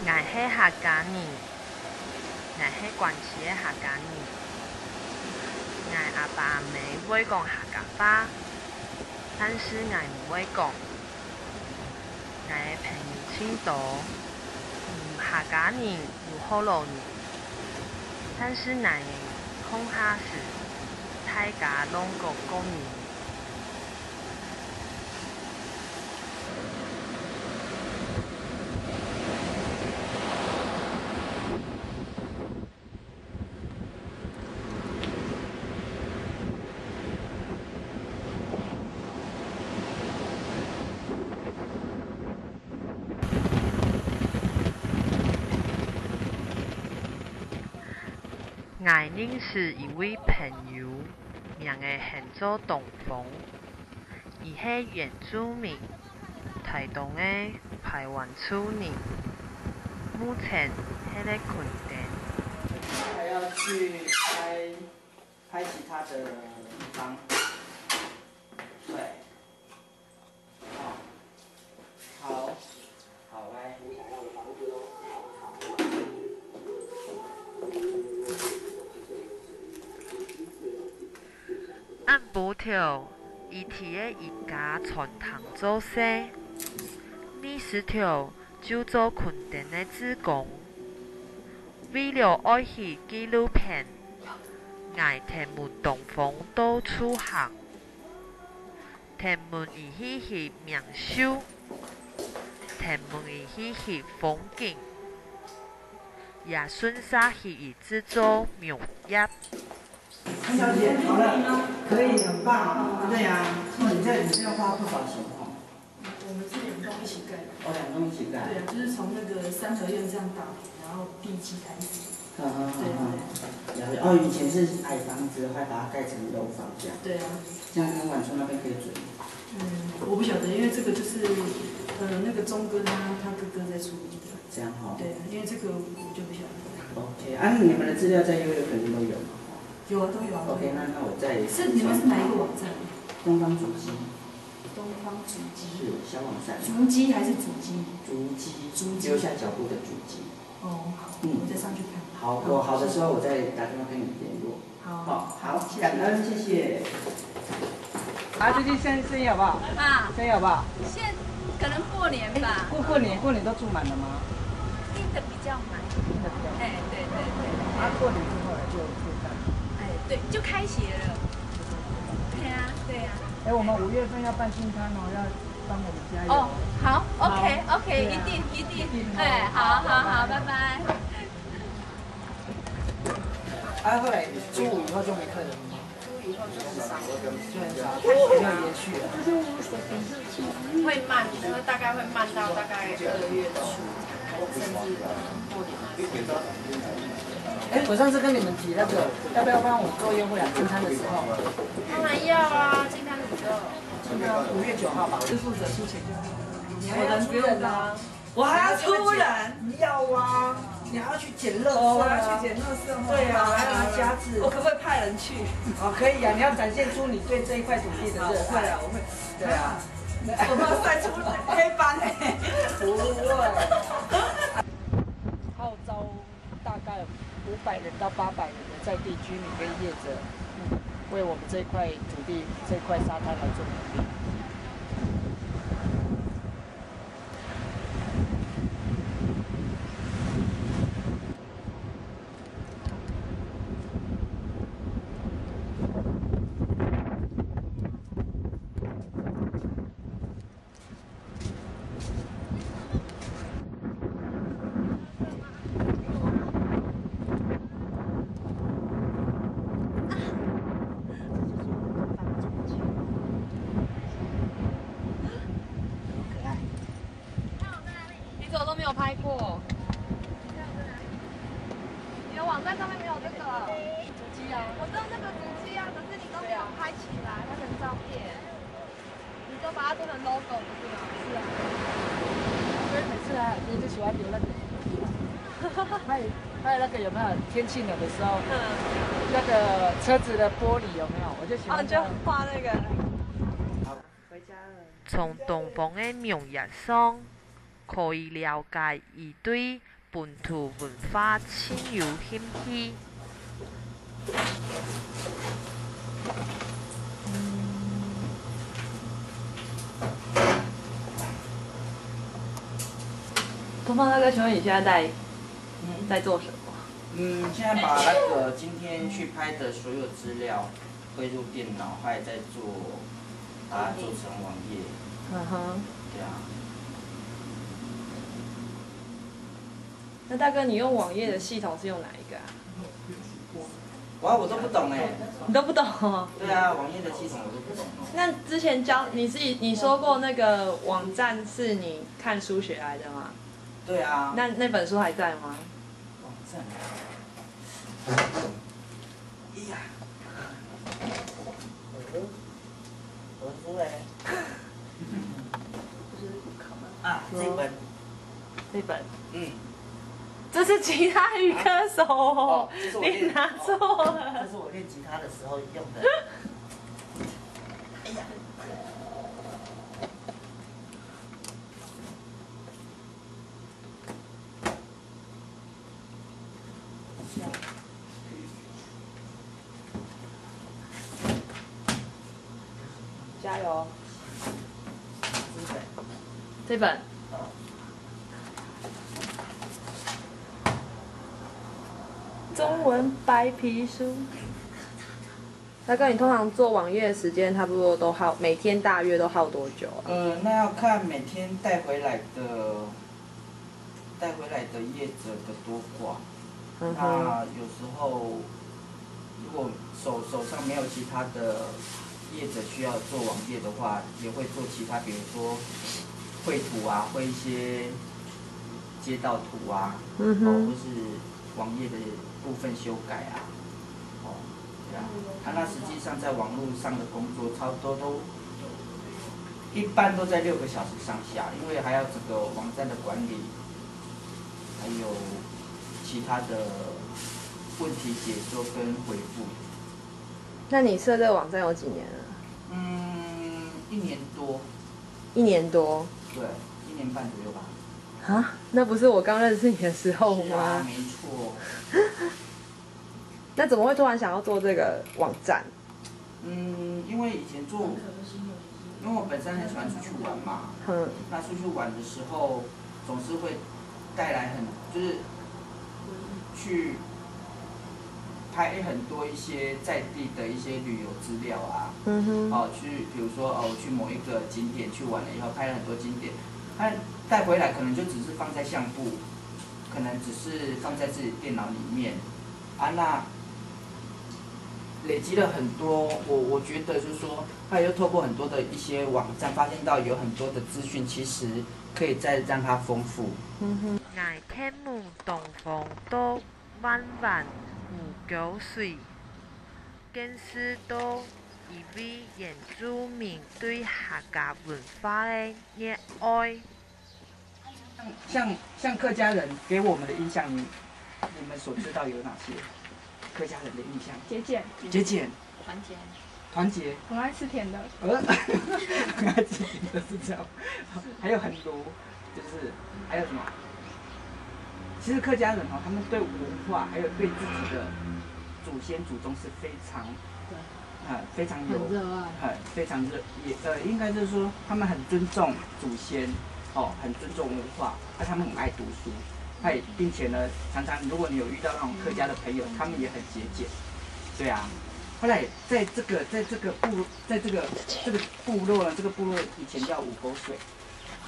俺是客家人，俺是广西的客家人。俺阿爸阿妹会讲客家话，但是俺不会讲。俺的朋友很多，客家人有好多人，但是俺的乡下是大家拢讲国语。我认识一位朋友，名的叫做东风，他是原住民，台东的排湾族人，目前还在垦丁。还要去拍其他的地方，对，好，来。按补条，伊提的一家传统做生，20条就做垦丁的职工。为了爱去纪录片，我提问东风到处行，提问伊去名秀，提问伊去风景，也顺便去伊制作苗叶。潘小姐，好了，可以，很棒。对呀，你这要花多少钱哦？我们是两栋一起盖的。哦，两栋一起盖。对啊，就是从那个三合院这样打平，然后地基开始。对对。哦，以前是矮房子，还把它盖成楼房这样。对啊。这样跟晚村那边可以准。我不晓得，因为这个就是那个钟哥他哥哥在处理的。这样哈。对，因为这个我就不晓得。OK，你们的资料在悠悠肯定都有嘛？有啊，都有啊。OK，那我再。你们是哪一个网站？东方主机。东方主机。是小网站。足迹还是主机？足迹。留下脚步的足迹。哦，好。我再上去看。好，我好的时候我再打电话跟你联络。好，感恩，谢谢。最近生意好不好？生意好不好？现可能过年吧。过年都住满了吗？订的比较满。对。过年之后就干。对，就开学了。对呀。我们5月份要办新餐哦，要帮我们加油。哦，好 ，OK， 一定。好，拜拜。后来初5以后就没客人了吗？初5以后就很少，开学要延续了。会慢，因为大概会慢到大概2月初，甚至过年。我上次跟你们提那个，要不要帮我做优惠啊？进餐的时候。当然要啊，进餐的时候。5月9号吧。是负责出钱就好。我人不用啊。我还要出人。要啊。你还要去捡垃圾啊！我要去捡垃圾。对啊，还要拿夹子。我可不可以派人去？可以啊，你要展现出你对这一块土地的热爱。我会。对啊。我怕晒出黑斑呢。不会。号召大概500人到800人的在地居民跟业者，为我们这块土地、这块沙滩来做努力。我都没有拍过，你的网站上面没有这个主机啊？我知道那个主机啊，可是你都没有拍起来那个照片，你就把它做成 logo 不是吗？是啊。所以每次你就喜欢留那个，还有那个有没有天气冷的时候，那个车子的玻璃有没有？我就喜欢。就画那个。好，回家了。从东方的苗叶上。可以了解伊对本土文化深有兴趣。东方大哥，请问你现在在做什么？现在把那个今天去拍的所有资料汇入电脑，还在做，把它做成网页。嗯哼。对啊。那大哥，你用网页的系统是用哪一个啊？我都不懂哎。你都不懂哦？对啊，网页的系统我都不懂。那之前你说过那个网站是你看书学来的吗？对啊。那本书还在吗？网站。哎呀。我出来。啊，这本。这是吉他与歌手哦，你拿错了。这是我练吉他的时候用的。哎呀。加油！这本。中文白皮书。大哥，你通常做网页的时间差不多都耗，每天大约都耗多久啊？那要看每天带回来的业者的多寡。那有时候如果手上没有其他的业者需要做网页的话，也会做其他，比如说绘图啊，绘一些街道图啊，或是网页的部分修改啊，对啊。那实际上在网络上的工作，差不多都一般都在6个小时上下，因为还要整个网站的管理，还有其他的问题解说跟回复。那你设这个网站有几年了？1年多。1年多？对，1年半左右吧。啊，那不是我刚认识你的时候吗？是啊，没错。那怎么会突然想要做这个网站？因为以前因为我本身很喜欢出去玩嘛。那出去玩的时候，总是会带来就是去拍很多一些在地的一些旅游资料啊。比如说我去某一个景点去玩了以后，拍了很多景点，那带回来可能就只是放在相簿，可能只是放在自己电脑里面啊。那累积了很多，我觉得就是说，他又透过很多的一些网站，发现到有很多的资讯，其实可以再让它丰富。爱天母东方都弯弯五九水，更是都一位原住民对客家文化的热爱。像客家人给我们的印象，你们所知道有哪些？客家人的印象？节俭，团结，很爱吃甜的。很爱吃甜的是这样。还有很多，就是还有什么？其实客家人他们对文化还有对自己的祖先祖宗是非常，非常有，非常热，应该就是说他们很尊重祖先，很尊重文化，他们很爱读书。并且呢，常常如果你有遇到那种客家的朋友，他们也很节俭，对啊。后来在这个部落呢，这个部落以前叫五沟水，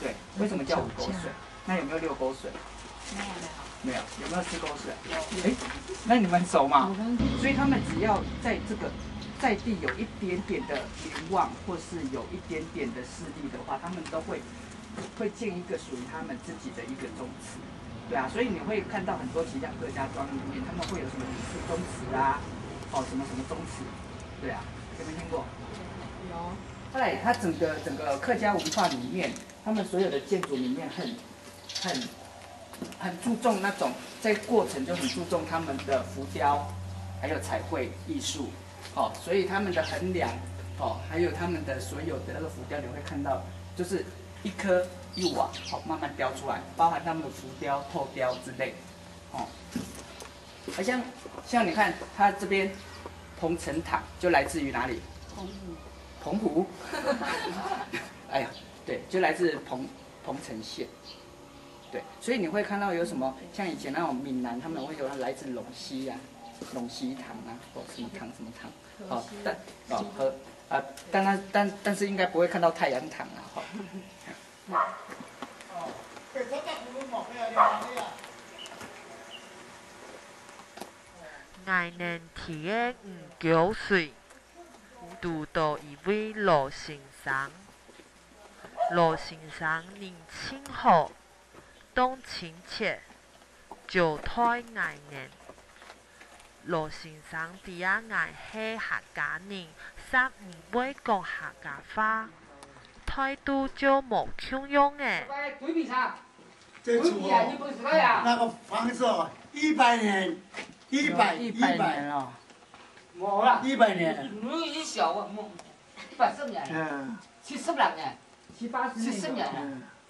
对，为什么叫五沟水？那有没有6沟水？没有。有没有4沟水？那你们熟吗？所以他们只要在这个在地有一点点的名望，或是有一点点的势力的话，他们都会建一个属于他们自己的一个宗祠。对啊，所以你会看到很多其他客家庄里面，他们会有什么李氏宗祠啊，什么宗祠，对啊，有没有听过？有。后来它整个客家文化里面，他们所有的建筑里面很注重那种在过程就很注重他们的浮雕，还有彩绘艺术，所以他们的横梁，还有他们的所有的那个浮雕，你会看到就是一颗一瓦，好慢慢雕出来，包含他们的浮雕、透雕之类，哦。而像你看，它这边彭城塔就来自于哪里？澎湖。哎呀，对，就来自彭城县。对，所以你会看到有什么像以前那种闽南，他们会有来自陇西啊、陇西糖啊，或什么糖什么糖，哦，但是应该不会看到太阳糖啊，哈。爱能提的黄桥水，渡到一位罗先生。罗先生人亲好，懂亲切，招待爱人。罗先生伫遐爱系客家人，煞唔会讲客家话，态度就无腔样诶。这厝哦，那个房子哦，100年，100年了，冇啦，100年，你一小啊，冇80年，70年，70年了。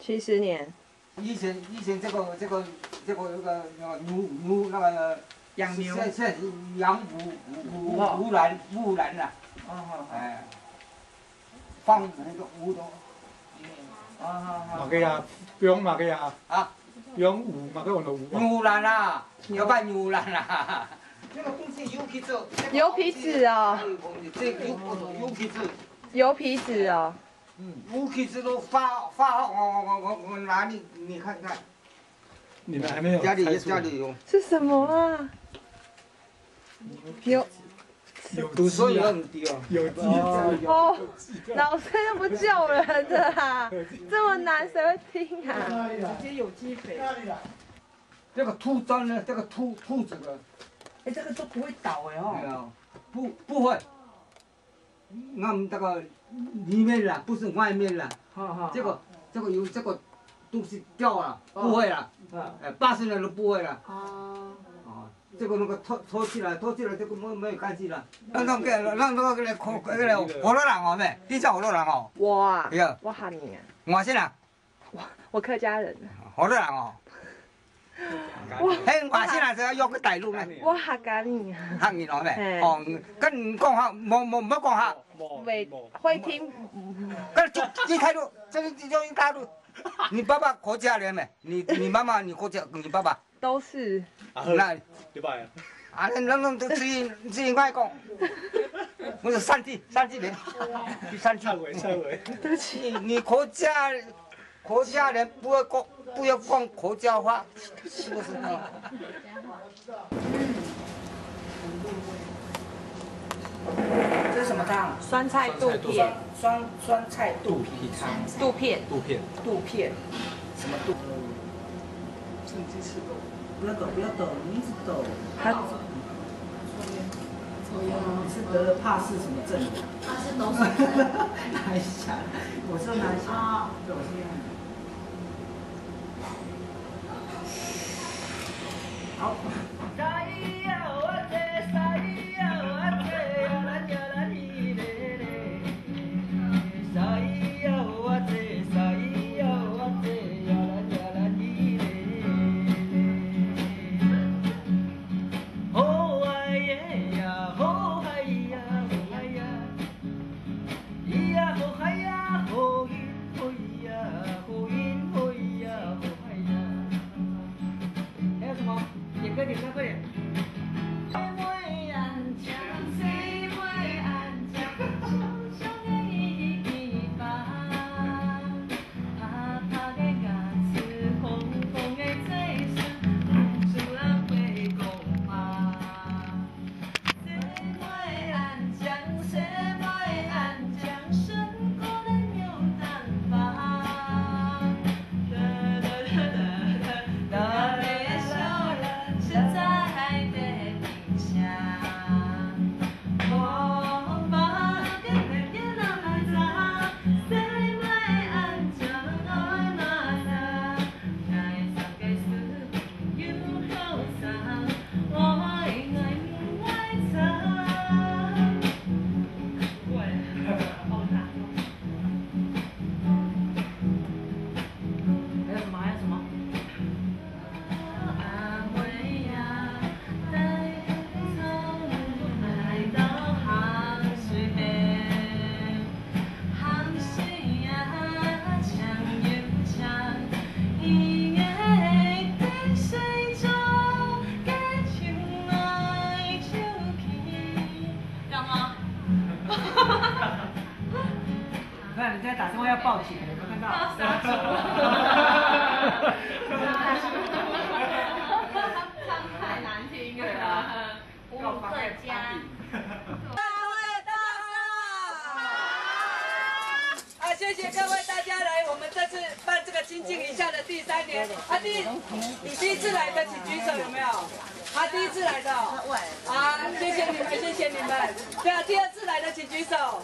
70年。以前这个有个牛那个养牛，现在养乌兰了，哎，放乌的。嘛个呀，用嘛个呀，啊，用五嘛个用到五。牛兰啦，要办牛兰啦。这个东西油皮子。油皮纸哦。这油皮子。油皮纸哦。油皮子都发我拿你看看。你们还没有家里有。是什么啊？读书也很低哦。有机哦，老师又不救人的啦，这么难谁会听啊？直接有机肥。这个兔砖呢？这个兔子的。哎，这个都不会倒哎哦。不会。那么这个里面啦，不是外面啦。这个有这个东西掉了，不会了。80年都不会了。这个那个拖起来，这个没有关系了。让那个河洛人哦咩？你叫河洛人哦？我啊，对啊，我喊你啊。我先啦。我客家人。河洛人哦。嘿，我先啦，就要约去大陆咩？我客家人啊。客人哦咩？哦，跟讲下，冇讲下。会听。跟你态度，这态度。你爸爸客家人没？你妈妈你客家，你爸爸都是。那对吧？啊，那自己爱讲。我是山地人，山地。对不起，你客家人不要讲客家话，是不是？这是什么汤？酸菜肚片。酸菜肚皮汤。肚片。什么肚？趁鸡翅抖。不要抖，你一直抖。你是得了帕氏什么症？帕氏抖水症。拿一下，我说拿一下。对，我这样。好。抱起来，有没有看到？唱太难听了，舞最佳。谢谢各位大家来我们这次办这个亲近一下的第3年。你第一次来的请举手有没有？第一次来的。谢谢你们，谢谢你们。对啊，第2次来的请举手。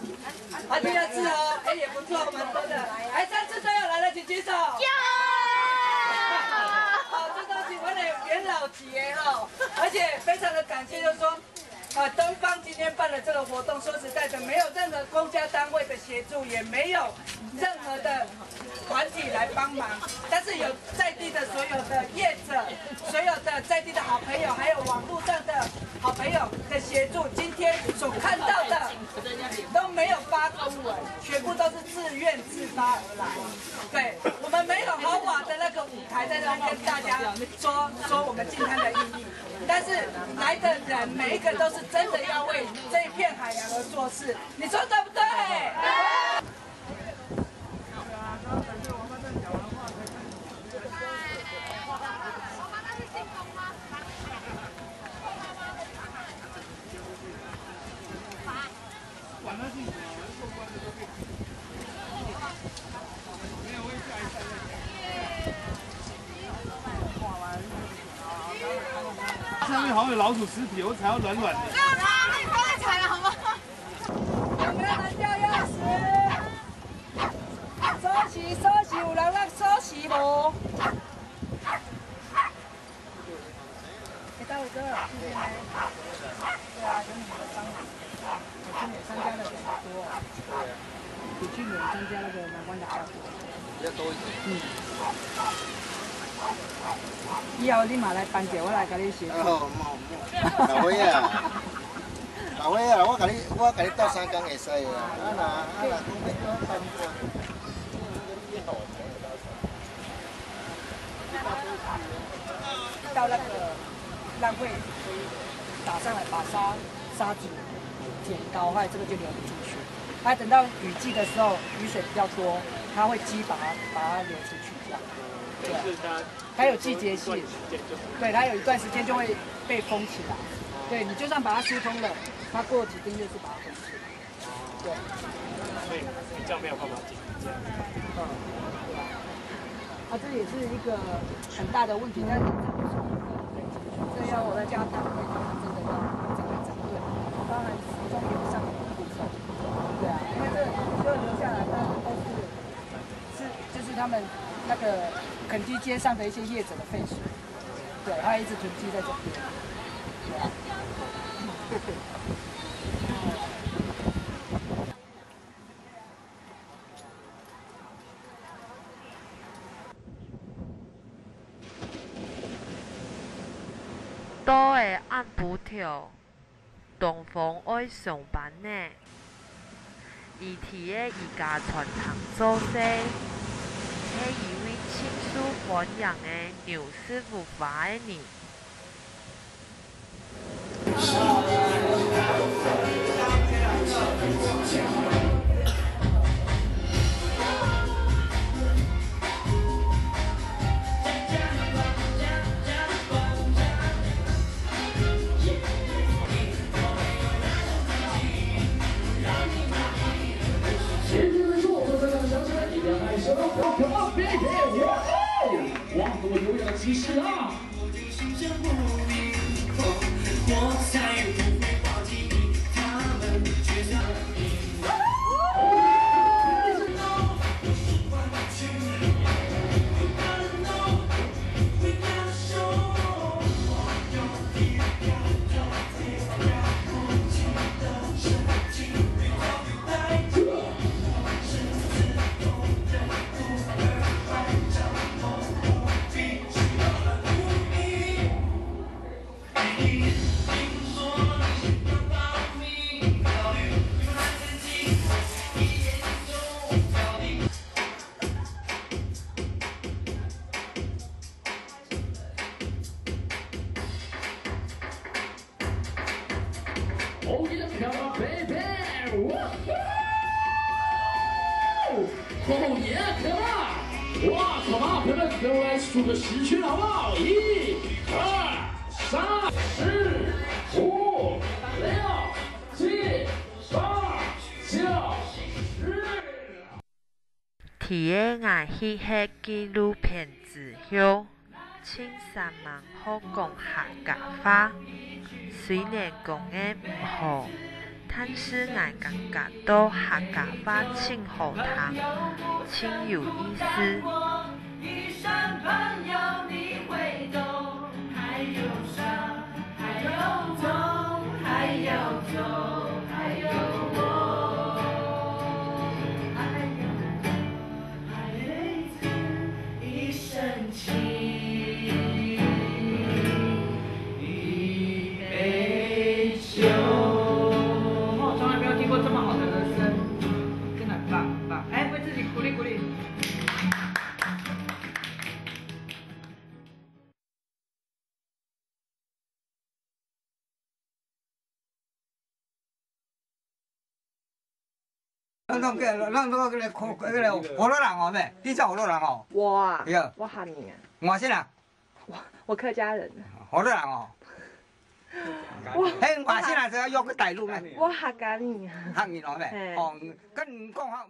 第2次哦，也不错，蛮多的。3次都有来的请举手。好，这都是我的元老级哈，而且非常的感谢，就是说。东方今天办了这个活动，说实在的，没有任何公家单位的协助，也没有任何的团体来帮忙，但是有在地的所有的业者，所有的在地的好朋友，还有网络上的好朋友的协助，今天所看到的都没有发公文，全部都是自愿自发而来。对，我们没有豪华的那个舞台在那跟大家说我们进滩的意义，但是来的人每一个都是真的要为这一片海洋而做事，你说对不对？上面好像有老鼠尸体，我踩到软软的。对啊，那你不要再踩了好吗？有没有人掉钥匙？锁匙，有人让锁匙无？待会这儿今天呢？对啊，有你们的帮忙，今年参加的人很多，比去年参加那个南关的还要多。比较多一点。以后你嘛来办者，我来甲你协助。老伙啊，老伙啊，我甲你斗3工会使的啊。到那个浪会打上来，把沙子填高，后来这个就流不出去。等到雨季的时候，雨水比较多，它会把它流出去这样。对，它有季节性，对，它有一段时间就会被封起来。对，你就算把它疏通了，它过几天又是把它封起来。对。所以比较没有办法解决这样。这也是一个很大的问题，但是这要我在家长会，真的要整个整顿，当然中游上的部分，对啊，因为这就留下来，当然都就是他们那个垦基街上的一些业者的废水，对，它一直囤积在这边，对啊。都会按补跳，东方爱上班呢。伊提的伊家传堂做事，是一位亲属欢迎的牛师傅发的呢。忘了我有氧其实啊。Oh, yeah, come on, baby! Woo-hoo! 哦耶，可辣！哇，好吧，朋友们，跟我来数个10圈好不好？1、2、3、4、5、6、7、8、9、10。提个外戏系纪录片指标，青山芒好讲客家话，虽然讲的唔好，但是我感觉到客家话真好听，真有意思。一山朋友你会懂，还有山，还有钟，还有钟，还有我，还有一生情，一杯酒。我从来没有听过这么好的人声，真的很棒很棒！哎，为自己鼓励鼓励。咱个河洛人哦，咩？你叫河洛人哦？我啊对，我喊你啊，外省人，我客家人。河洛人哦。嘿，外省人就要约去大陆咩？我客家人啊。客家人咩？哦，跟你讲下。